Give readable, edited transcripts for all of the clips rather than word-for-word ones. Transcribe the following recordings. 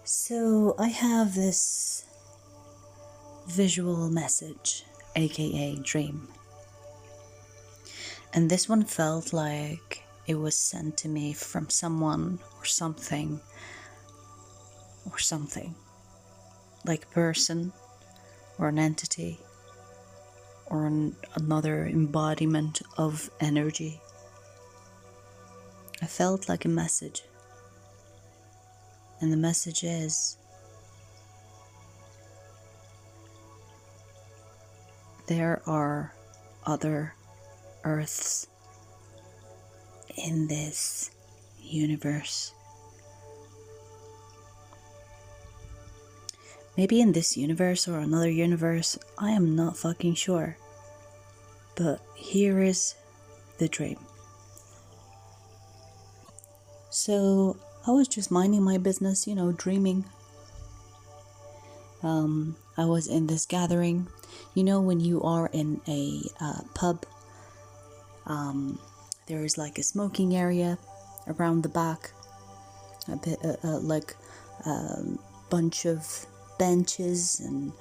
So I have this visual message, aka dream. And this one felt like it was sent to me from someone or something. Like a person or an entity or another embodiment of energy. I felt like a message. And the message is, there are other Earths in this universe. Maybe in this universe or another universe, I am not fucking sure. But here is the dream. So I was just minding my business, dreaming. I was in this gathering. When you are in a pub, there is like a smoking area around the back, a bit like a bunch of benches and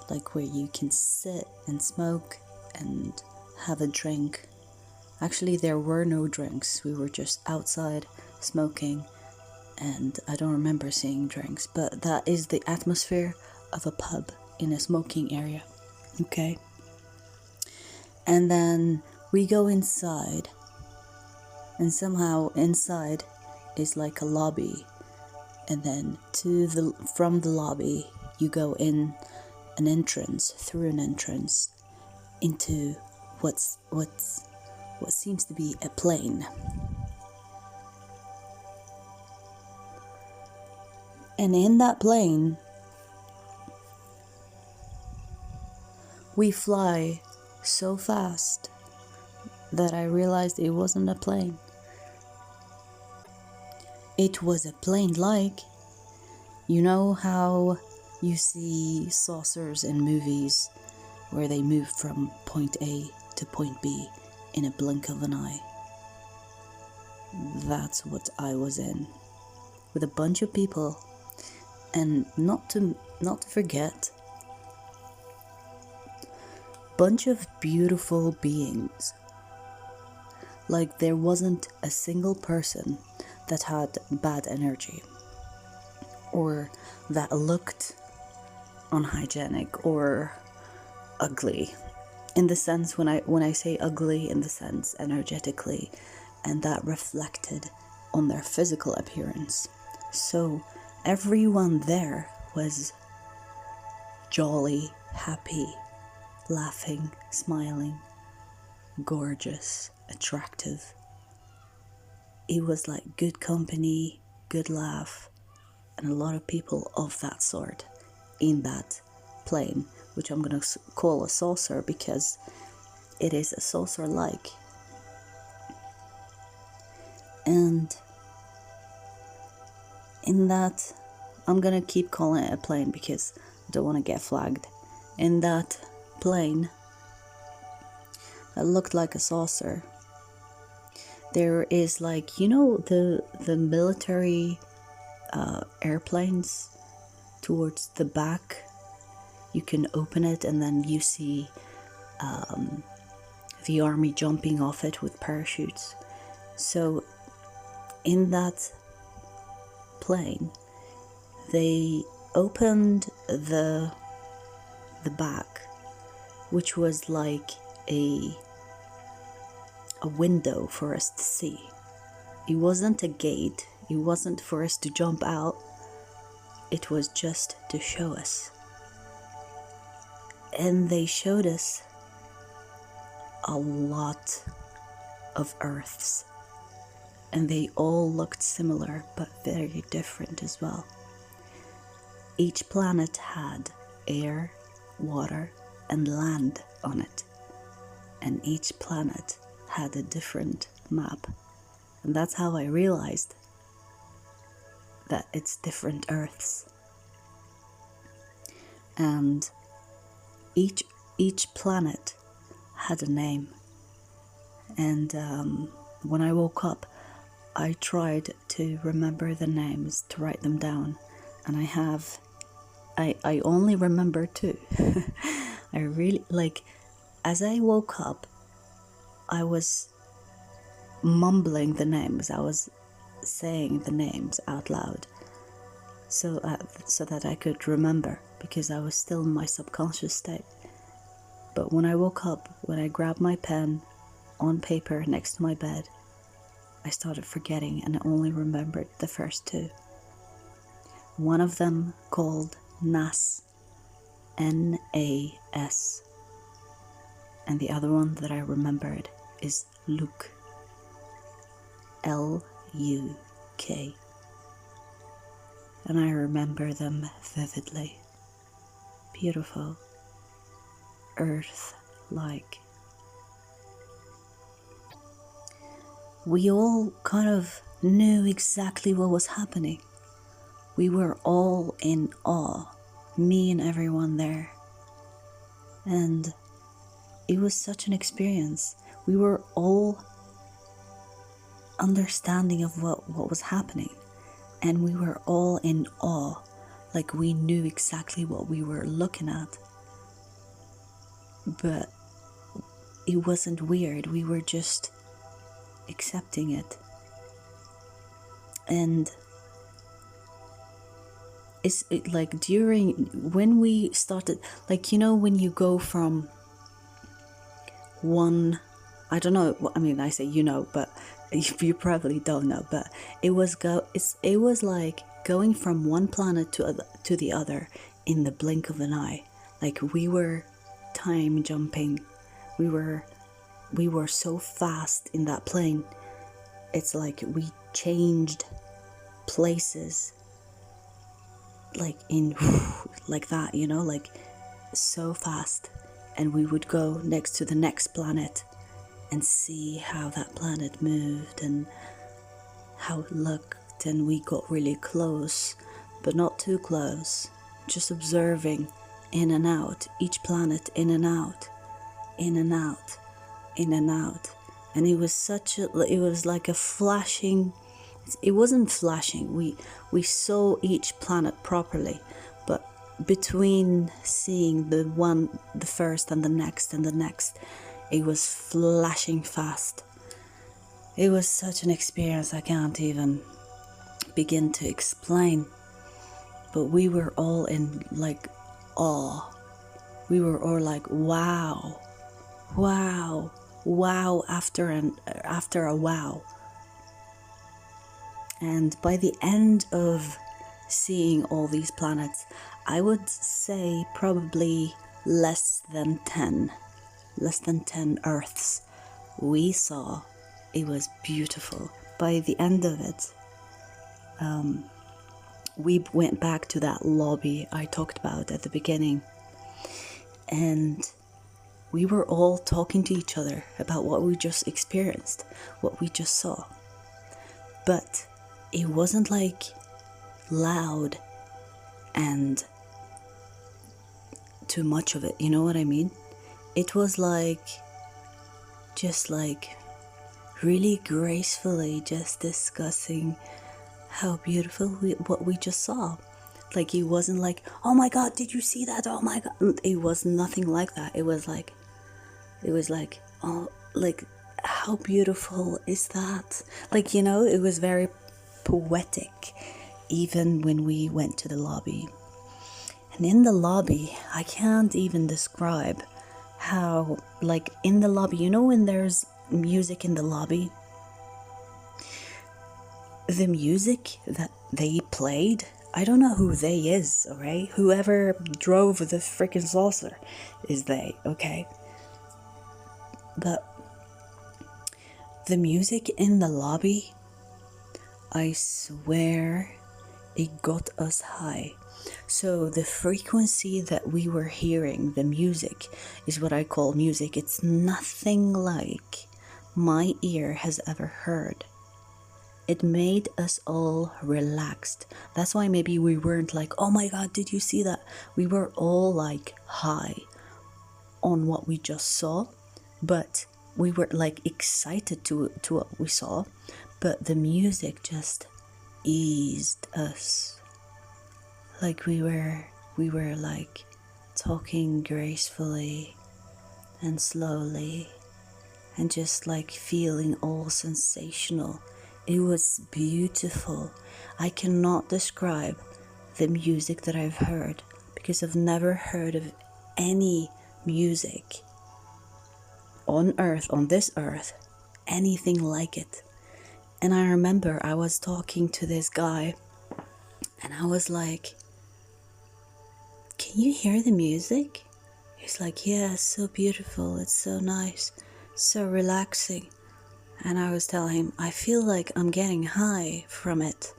like where you can sit and smoke and have a drink. Actually, there were no drinks. We were just outside smoking, and I don't remember seeing drinks, but that is the atmosphere of a pub in a smoking area. Okay. And then we go inside, and somehow inside is like a lobby, and then from the lobby you go in through an entrance into what seems to be a plane. And in that plane we fly so fast that I realized it wasn't a plane. It was a plane like, how you see saucers in movies where they move from point A to point B in a blink of an eye. That's what I was in, with a bunch of people, and not to forget, bunch of beautiful beings. Like there wasn't a single person that had bad energy or that looked unhygienic or ugly, in the sense when I say ugly, in the sense energetically, and that reflected on their physical appearance. So everyone there was jolly, happy, laughing, smiling, gorgeous, attractive. It was like good company, good laugh, and a lot of people of that sort in that plane, which I'm going to call a saucer because it is a saucer-like. And in that, I'm going to keep calling it a plane because I don't want to get flagged. In that plane that looked like a saucer, there is like, the military airplanes towards the back. You can open it and then you see the army jumping off it with parachutes. So in that plane, they opened the back, which was like a window for us to see. It wasn't a gate. It wasn't for us to jump out. It was just to show us. And they showed us a lot of Earths. And they all looked similar, but very different as well. Each planet had air, water, and land on it. And each planet had a different map. And that's how I realized that it's different Earths. And each planet had a name. And when I woke up, I tried to remember the names, to write them down, and I only remember two. I really, like, as I woke up, I was mumbling the names. I was saying the names out loud, so that I could remember, because I was still in my subconscious state. But when I woke up, when I grabbed my pen on paper next to my bed, I started forgetting and I only remembered the first two. One of them called Nas, N-A-S, and the other one that I remembered is Luke, L-U-K. And I remember them vividly. Beautiful, Earth-like. We all kind of knew exactly what was happening. We were all in awe, me and everyone there. And it was such an experience. We were all understanding of what was happening. And we were all in awe, like we knew exactly what we were looking at. But it wasn't weird, we were just accepting it. And like when we started, like, you know, when you go from one, I don't know, I mean, I say you know, but you probably don't know, but it was like going from one planet to the other in the blink of an eye. Like we were time jumping. We were so fast in that plane. It's like we changed places, like in like that, you know, like so fast. And we would go next to the next planet and see how that planet moved and how it looked, and we got really close, but not too close, just observing in and out, each planet in and out, in and out, in and out. And it was it was like a flashing, it wasn't flashing, we saw each planet properly, but between seeing the first and the next, it was flashing fast. It was such an experience I can't even begin to explain. But we were all in like awe. We were all like, wow, wow, wow, after a wow. And by the end of seeing all these planets, I would say probably less than 10 Earths we saw. It was beautiful. By the end of it, we went back to that lobby I talked about at the beginning, and we were all talking to each other about what we just experienced, what we just saw. But it wasn't like loud and too much of it, you know what I mean? It was like, just like really gracefully just discussing how beautiful what we just saw. Like it wasn't like, oh my god, did you see that? Oh my god. It was nothing like that. It was like, oh, like, how beautiful is that? Like, you know, it was very poetic, even when we went to the lobby. And in the lobby, I can't even describe how, like, in the lobby, you know, when there's music in the lobby, the music that they played, I don't know who they is, alright? Whoever drove the freaking saucer is they, okay? But the music in the lobby, I swear it got us high. So the frequency that we were hearing, the music, is what I call music. It's nothing like my ear has ever heard. It made us all relaxed. That's why maybe we weren't like, oh my god, did you see that? We were all like high on what we just saw, but we were like excited to what we saw, but the music just eased us. Like we were like talking gracefully and slowly and just like feeling all sensational. It was beautiful. I cannot describe the music that I've heard because I've never heard of any music on earth, on this earth, anything like it. And I remember I was talking to this guy and I was like, can you hear the music? He's like, yeah, it's so beautiful, it's so nice, so relaxing. And I was telling him, I feel like I'm getting high from it.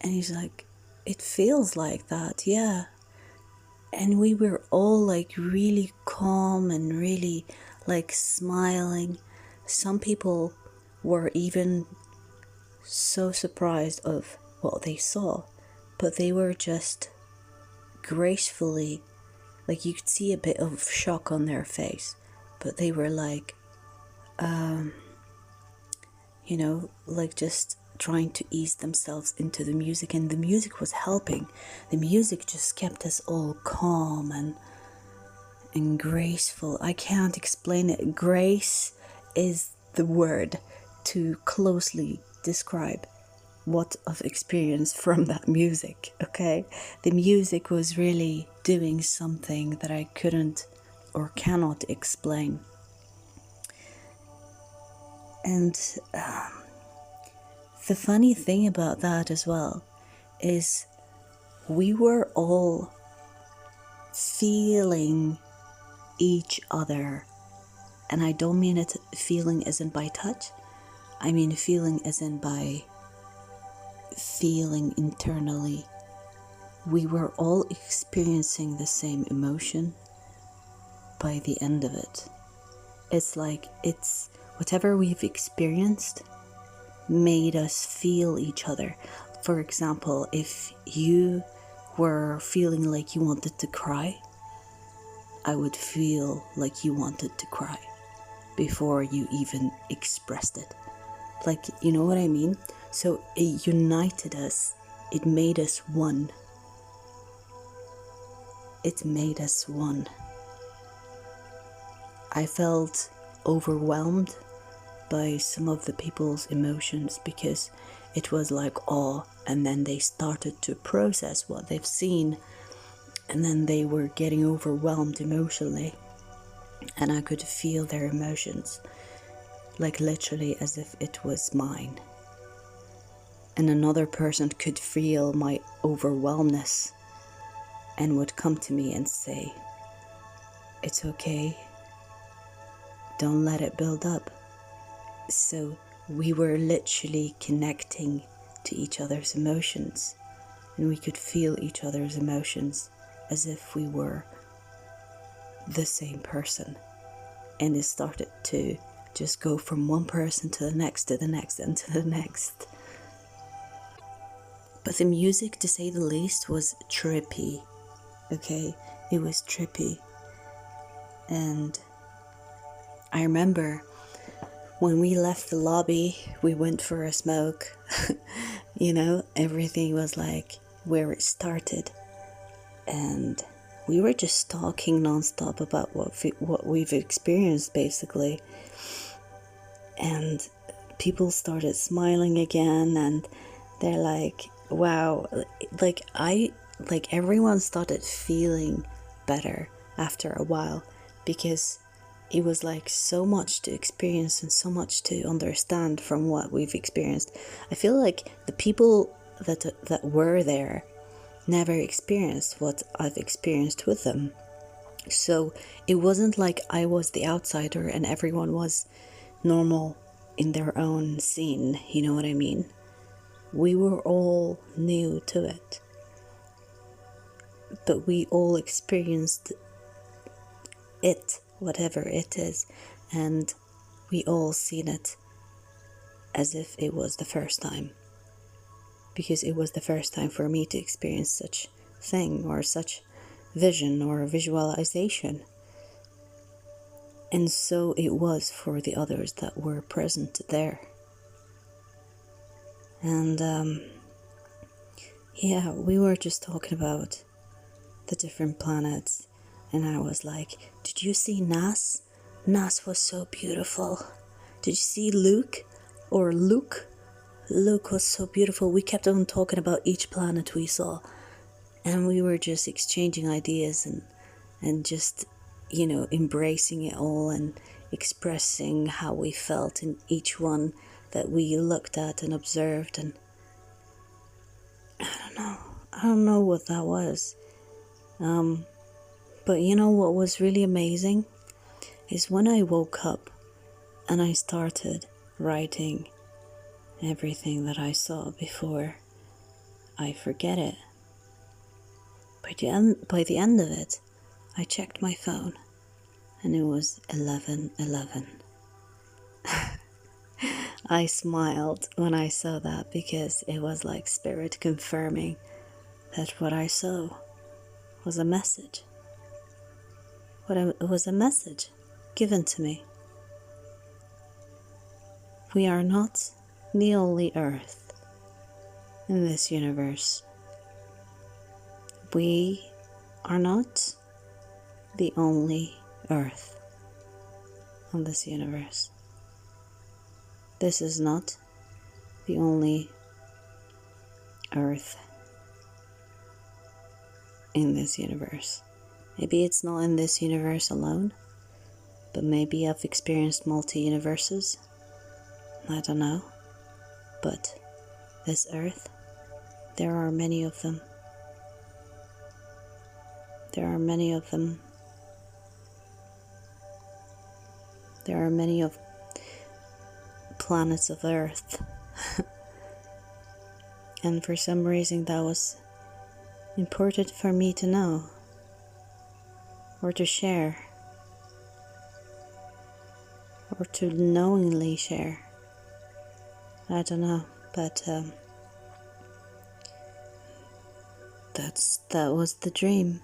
And he's like, it feels like that, yeah. And we were all like really calm and really like smiling. Some people were even so surprised of what they saw, but they were just gracefully, like you could see a bit of shock on their face, but they were like, like just trying to ease themselves into the music, and the music was helping. The music just kept us all calm and graceful. I can't explain it. Grace is the word to closely describe what I've experienced from that music, okay? The music was really doing something that I couldn't or cannot explain. And the funny thing about that as well is we were all feeling each other. And I don't mean it feeling as in by touch. I mean feeling as in by feeling internally. We were all experiencing the same emotion by the end of it. It's like it's whatever we've experienced made us feel each other. For example, if you were feeling like you wanted to cry, I would feel like you wanted to cry before you even expressed it. Like, you know what I mean? So it united us. It made us one. It made us one. I felt overwhelmed by some of the people's emotions because it was like awe, and then they started to process what they've seen, and then they were getting overwhelmed emotionally, and I could feel their emotions, like literally as if it was mine. And another person could feel my overwhelmness and would come to me and say, it's okay, don't let it build up. So we were literally connecting to each other's emotions, and we could feel each other's emotions as if we were the same person. And it started to just go from one person to the next, to the next, and to the next. But the music, to say the least, was trippy. Okay, it was trippy. And I remember when we left the lobby, we went for a smoke. Everything was like where it started. And we were just talking nonstop about what we've experienced, basically. And people started smiling again, and they're like, wow, everyone started feeling better after a while, because it was like so much to experience and so much to understand from what we've experienced. I feel like the people that were there never experienced what I've experienced with them. So it wasn't like I was the outsider and everyone was normal in their own scene, you know what I mean? We were all new to it, but we all experienced it, whatever it is, and we all seen it as if it was the first time, because it was the first time for me to experience such thing or such vision or visualization. And so it was for the others that were present there. And Yeah, we were just talking about the different planets, and I was like, did you see Nas? Nas was so beautiful. Did you see Luke? Or Luke? Luke was so beautiful. We kept on talking about each planet we saw, and we were just exchanging ideas and just, embracing it all and expressing how we felt in each one that we looked at and observed. And I don't know what that was. But you know what was really amazing is when I woke up and I started writing everything that I saw before I forget it. By the end of it, I checked my phone and it was 11:11. I smiled when I saw that because it was like spirit confirming that what I saw was a message. It was a message given to me. We are not the only Earth in this universe. We are not the only Earth on this universe. This is not the only Earth in this universe. Maybe it's not in this universe alone, but maybe I've experienced multi-universes. I don't know. But this Earth, there are many of them. There are many of them. There are many of planets of Earth. And for some reason that was important for me to know or to share or to knowingly share. I don't know, but that was the dream,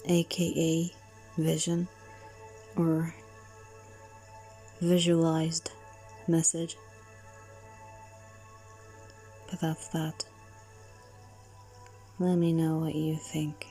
aka vision or visualized message. But that's that. Let me know what you think.